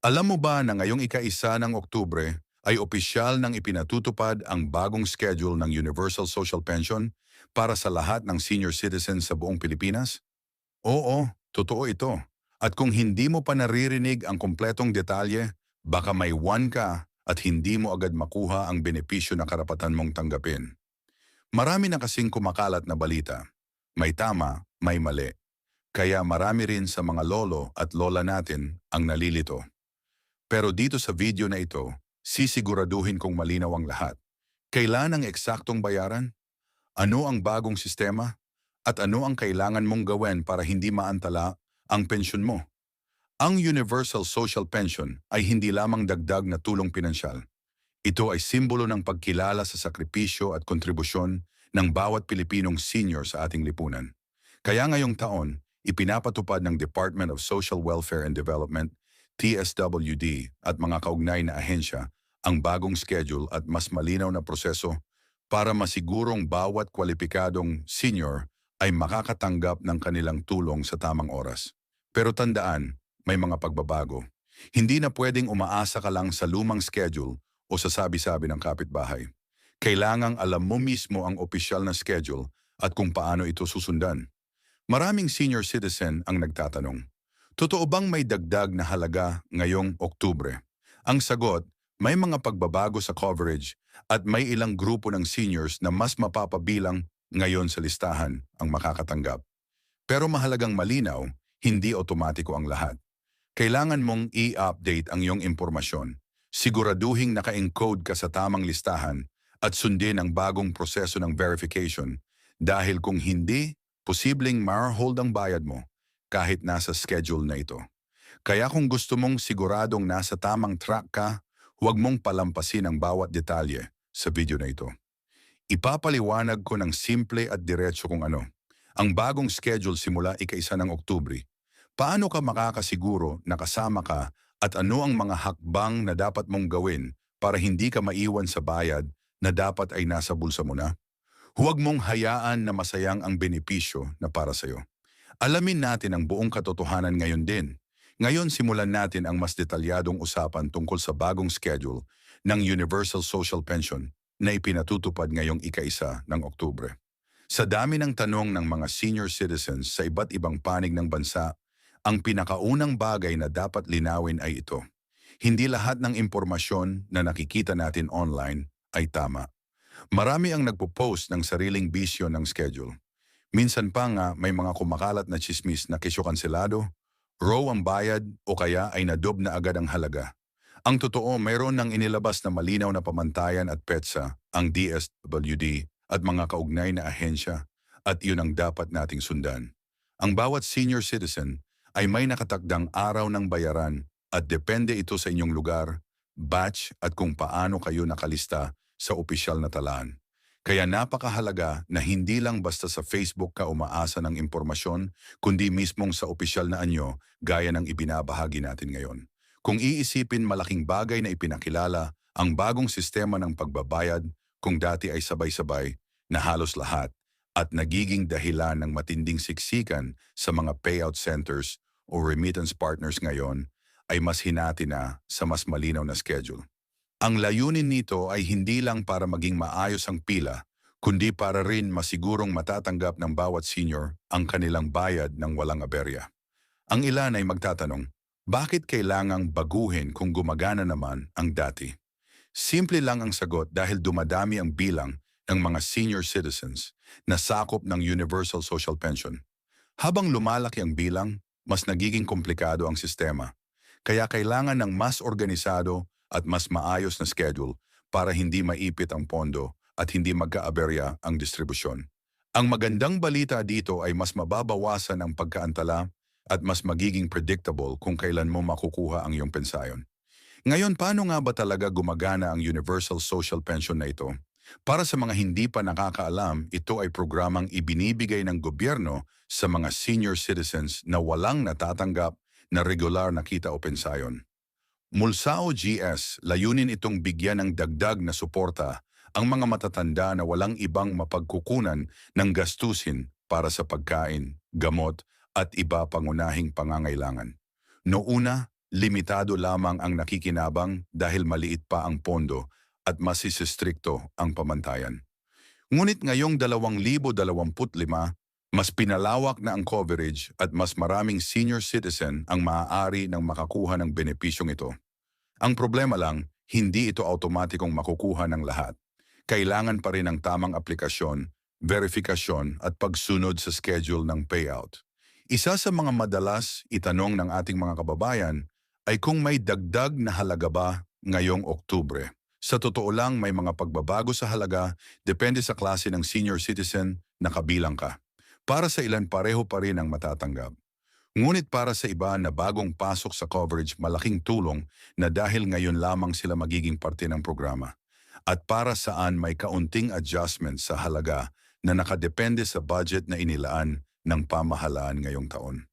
Alam mo ba na ngayong ika-1 ng Oktubre ay opisyal nang ipinatutupad ang bagong schedule ng Universal Social Pension para sa lahat ng senior citizens sa buong Pilipinas? Oo, totoo ito. At kung hindi mo pa naririnig ang kumpletong detalye, baka may one ka at hindi mo agad makuha ang benepisyo na karapatan mong tanggapin. Marami na kasing kumakalat na balita. May tama, may mali. Kaya marami rin sa mga lolo at lola natin ang nalilito. Pero dito sa video na ito, sisiguraduhin kong malinaw ang lahat. Kailan ang eksaktong bayaran? Ano ang bagong sistema? At ano ang kailangan mong gawin para hindi maantala ang pensyon mo? Ang Universal Social Pension ay hindi lamang dagdag na tulong pinansyal. Ito ay simbolo ng pagkilala sa sakripisyo at kontribusyon ng bawat Pilipinong senior sa ating lipunan. Kaya ngayong taon, ipinapatupad ng Department of Social Welfare and Development, TSWD, at mga kaugnay na ahensya ang bagong schedule at mas malinaw na proseso para masigurong bawat kwalipikadong senior ay makakatanggap ng kanilang tulong sa tamang oras. Pero tandaan, may mga pagbabago. Hindi na pwedeng umaasa ka lang sa lumang schedule o sa sabi-sabi ng kapitbahay. Kailangang alam mo mismo ang opisyal na schedule at kung paano ito susundan. Maraming senior citizen ang nagtatanong, totoo bang may dagdag na halaga ngayong Oktubre? Ang sagot, may mga pagbabago sa coverage at may ilang grupo ng seniors na mas mapapabilang ngayon sa listahan ang makakatanggap. Pero mahalagang malinaw, hindi otomatiko ang lahat. Kailangan mong i-update ang iyong impormasyon. Siguraduhing naka-encode ka sa tamang listahan at sundin ang bagong proseso ng verification dahil kung hindi, posibleng ma-hold ang bayad mo kahit nasa schedule na ito. Kaya kung gusto mong siguradong nasa tamang track ka, huwag mong palampasin ang bawat detalye sa video na ito. Ipapaliwanag ko ng simple at diretso kung ano. Ang bagong schedule simula ika-1 ng Oktubre. Paano ka makakasiguro na kasama ka at ano ang mga hakbang na dapat mong gawin para hindi ka maiwan sa bayad na dapat ay nasa bulsa mo na? Huwag mong hayaan na masayang ang benepisyo na para sa'yo. Alamin natin ang buong katotohanan ngayon din. Ngayon simulan natin ang mas detalyadong usapan tungkol sa bagong schedule ng Universal Social Pension na ipinatutupad ngayong ika-1 ng Oktubre. Sa dami ng tanong ng mga senior citizens sa iba't ibang panig ng bansa, ang pinakaunang bagay na dapat linawin ay ito. Hindi lahat ng impormasyon na nakikita natin online ay tama. Marami ang nagpo-post ng sariling bisyo ng schedule. Minsan pa nga may mga kumakalat na tsismis na kesyo kanselado, raw ang bayad o kaya ay nadob na agad ang halaga. Ang totoo, mayroon ng inilabas na malinaw na pamantayan at petsa ang DSWD at mga kaugnay na ahensya at iyon ang dapat nating sundan. Ang bawat senior citizen ay may nakatakdang araw ng bayaran at depende ito sa inyong lugar, batch at kung paano kayo nakalista sa opisyal na talaan. Kaya napakahalaga na hindi lang basta sa Facebook ka umaasa ng impormasyon, kundi mismong sa opisyal na anyo gaya ng ibinabahagi natin ngayon. Kung iisipin, malaking bagay na ipinakilala ang bagong sistema ng pagbabayad kung dati ay sabay-sabay na halos lahat at nagiging dahilan ng matinding siksikan sa mga payout centers o remittance partners ngayon ay mas hinati na sa mas malinaw na schedule. Ang layunin nito ay hindi lang para maging maayos ang pila, kundi para rin masigurong matatanggap ng bawat senior ang kanilang bayad ng walang aberya. Ang ilan ay magtatanong, bakit kailangang baguhin kung gumagana naman ang dati? Simple lang ang sagot dahil dumadami ang bilang ng mga senior citizens na sakop ng Universal Social Pension. Habang lumalaki ang bilang, mas nagiging komplikado ang sistema. Kaya kailangan ng mas organisado at mas maayos na schedule para hindi maipit ang pondo at hindi magkaaberya ang distribusyon. Ang magandang balita dito ay mas mababawasan ang pagkaantala at mas magiging predictable kung kailan mo makukuha ang iyong pensayon. Ngayon, paano nga ba talaga gumagana ang Universal Social Pension na ito? Para sa mga hindi pa nakakaalam, ito ay programang ibinibigay ng gobyerno sa mga senior citizens na walang natatanggap na regular na kita o pensayon. Mulsao GS, layunin itong bigyan ng dagdag na suporta ang mga matatanda na walang ibang mapagkukunan ng gastusin para sa pagkain, gamot at iba pangunahing pangangailangan. Noona, limitado lamang ang nakikinabang dahil maliit pa ang pondo at masisistrikto ang pamantayan. Ngunit ngayong 2025, mas pinalawak na ang coverage at mas maraming senior citizen ang maaari ng makakuha ng benepisyong ito. Ang problema lang, hindi ito automatikong makukuha ng lahat. Kailangan pa rin ng tamang aplikasyon, verifikasyon at pagsunod sa schedule ng payout. Isa sa mga madalas itanong ng ating mga kababayan ay kung may dagdag na halaga ba ngayong Oktubre. Sa totoo lang, may mga pagbabago sa halaga depende sa klase ng senior citizen na kabilang ka. Para sa ilan pareho pa rin ang matatanggap. Ngunit para sa iba na bagong pasok sa coverage, malaking tulong na dahil ngayon lamang sila magiging parte ng programa. At para saan may kaunting adjustment sa halaga na nakadepende sa budget na inilaan ng pamahalaan ngayong taon.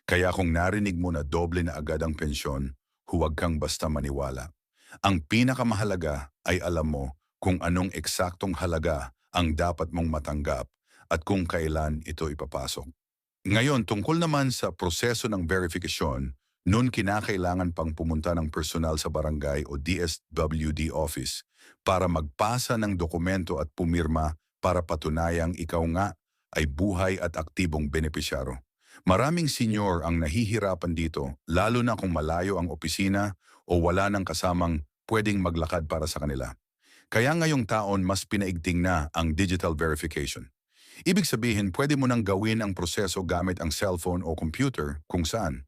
Kaya kung narinig mo na doble na agad ang pensyon, huwag kang basta maniwala. Ang pinakamahalaga ay alam mo kung anong eksaktong halaga ang dapat mong matanggap at kung kailan ito ipapasok. Ngayon, tungkol naman sa proseso ng verifikasyon, noon kinakailangan pang pumunta ng personal sa barangay o DSWD office para magpasa ng dokumento at pumirma para patunayang ikaw nga ay buhay at aktibong benepisyaro. Maraming senior ang nahihirapan dito, lalo na kung malayo ang opisina o wala ng kasamang pwedeng maglakad para sa kanila. Kaya ngayong taon mas pinaigting na ang digital verification. Ibig sabihin, pwede mo nang gawin ang proseso gamit ang cellphone o computer kung saan.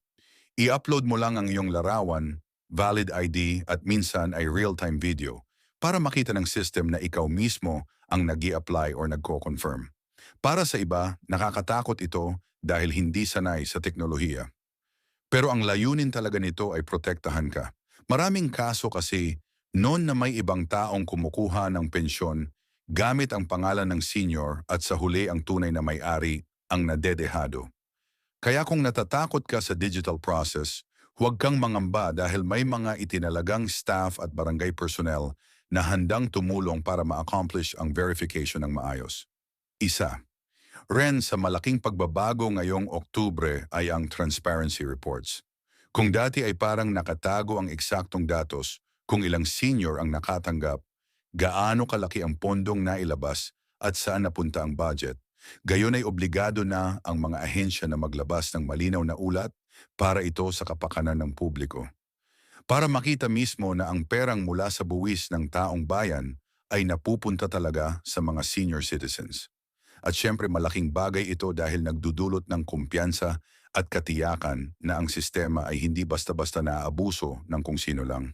I-upload mo lang ang iyong larawan, valid ID at minsan ay real-time video para makita ng system na ikaw mismo ang nag-i-apply or nagko-confirm. Para sa iba, nakakatakot ito dahil hindi sanay sa teknolohiya. Pero ang layunin talaga nito ay protektahan ka. Maraming kaso kasi, noon na may ibang taong kumukuha ng pensyon gamit ang pangalan ng senior at sa huli ang tunay na may-ari ang nadedehado. Kaya kung natatakot ka sa digital process, huwag kang mangamba dahil may mga itinalagang staff at barangay personnel na handang tumulong para ma-accomplish ang verification ng maayos. Isa. Ren, sa malaking pagbabago ngayong Oktubre ay ang transparency reports. Kung dati ay parang nakatago ang eksaktong datos kung ilang senior ang nakatanggap, gaano kalaki ang pondong nailabas at saan napunta ang budget, gayon ay obligado na ang mga ahensya na maglabas ng malinaw na ulat para ito sa kapakanan ng publiko. Para makita mismo na ang perang mula sa buwis ng taong bayan ay napupunta talaga sa mga senior citizens. At syempre malaking bagay ito dahil nagdudulot ng kumpiyansa at katiyakan na ang sistema ay hindi basta-basta naaabuso ng kung sino lang.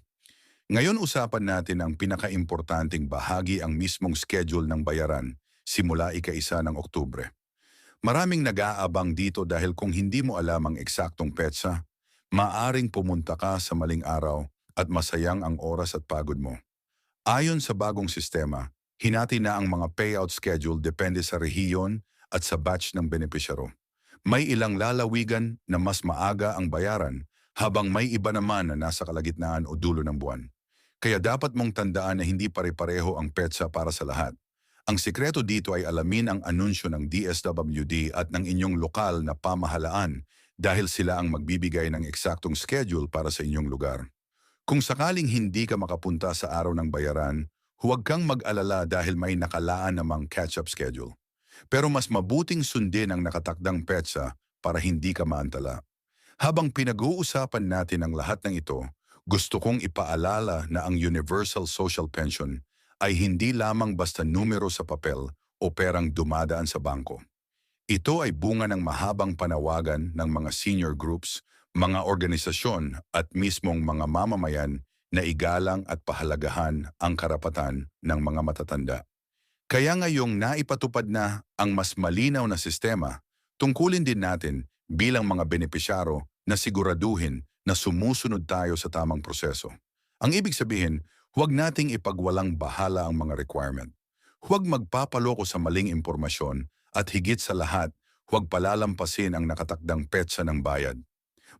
Ngayon usapan natin ang pinakaimportanteng bahagi, ang mismong schedule ng bayaran simula ika-1 ng Oktubre. Maraming nag-aabang dito dahil kung hindi mo alam ang eksaktong petsa, maaring pumunta ka sa maling araw at masayang ang oras at pagod mo. Ayon sa bagong sistema, hinati na ang mga payout schedule depende sa rehiyon at sa batch ng benepisyaro. May ilang lalawigan na mas maaga ang bayaran habang may iba naman na nasa kalagitnaan o dulo ng buwan. Kaya dapat mong tandaan na hindi pare-pareho ang petsa para sa lahat. Ang sikreto dito ay alamin ang anunsyo ng DSWD at ng inyong lokal na pamahalaan dahil sila ang magbibigay ng eksaktong schedule para sa inyong lugar. Kung sakaling hindi ka makapunta sa araw ng bayaran, huwag kang mag-alala dahil may nakalaan namang catch-up schedule. Pero mas mabuting sundin ang nakatakdang petsa para hindi ka maantala. Habang pinag-uusapan natin ang lahat ng ito, gusto kong ipaalala na ang Universal Social Pension ay hindi lamang basta numero sa papel o perang dumadaan sa bangko. Ito ay bunga ng mahabang panawagan ng mga senior groups, mga organisasyon at mismong mga mamamayan na igalang at pahalagahan ang karapatan ng mga matatanda. Kaya ngayong naipatupad na ang mas malinaw na sistema, tungkulin din natin bilang mga benepisyaro na siguraduhin na sumusunod tayo sa tamang proseso. Ang ibig sabihin, huwag nating ipagwalang bahala ang mga requirement. Huwag magpapaloko sa maling impormasyon at higit sa lahat, huwag palalampasin ang nakatakdang petsa ng bayad.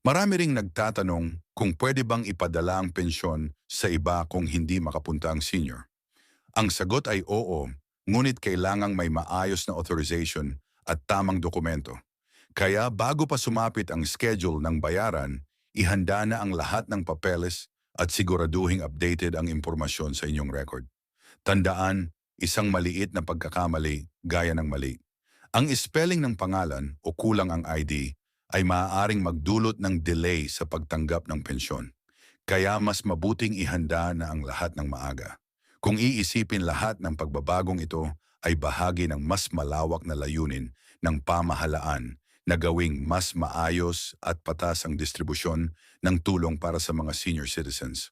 Marami ring nagtatanong kung pwede bang ipadala ang pensyon sa iba kung hindi makapunta ang senior. Ang sagot ay oo, ngunit kailangang may maayos na authorization at tamang dokumento. Kaya bago pa sumapit ang schedule ng bayaran, ihanda na ang lahat ng papeles at siguraduhing updated ang impormasyon sa inyong record. Tandaan, isang maliit na pagkakamali gaya ng mali. Ang spelling ng pangalan o kulang ang ID ay maaaring magdulot ng delay sa pagtanggap ng pensyon. Kaya mas mabuting ihanda na ang lahat ng maaga. Kung iisipin lahat ng pagbabagong ito ay bahagi ng mas malawak na layunin ng pamahalaan na gawing mas maayos at patas ang distribusyon ng tulong para sa mga senior citizens.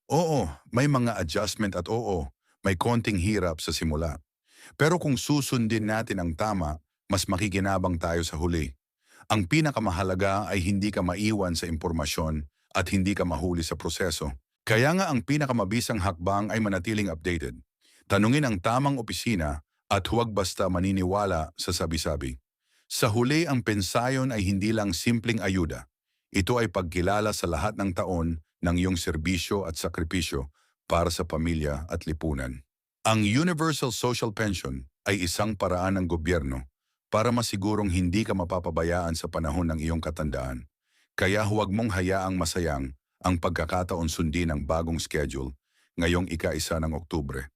Oo, may mga adjustment at oo, may konting hirap sa simula. Pero kung susundin natin ang tama, mas makikinabang tayo sa huli. Ang pinakamahalaga ay hindi ka maiwan sa impormasyon at hindi ka mahuli sa proseso. Kaya nga ang pinakamabisang hakbang ay manatiling updated. Tanungin ang tamang opisina at huwag basta maniniwala sa sabi-sabi. Sa huli, ang pensayon ay hindi lang simpleng ayuda. Ito ay pagkilala sa lahat ng taon ng iyong serbisyo at sakripisyo para sa pamilya at lipunan. Ang Universal Social Pension ay isang paraan ng gobyerno para masigurong hindi ka mapapabayaan sa panahon ng iyong katandaan. Kaya huwag mong hayaang masayang ang pagkakataon sundin ng bagong schedule ngayong ika-1 ng Oktubre.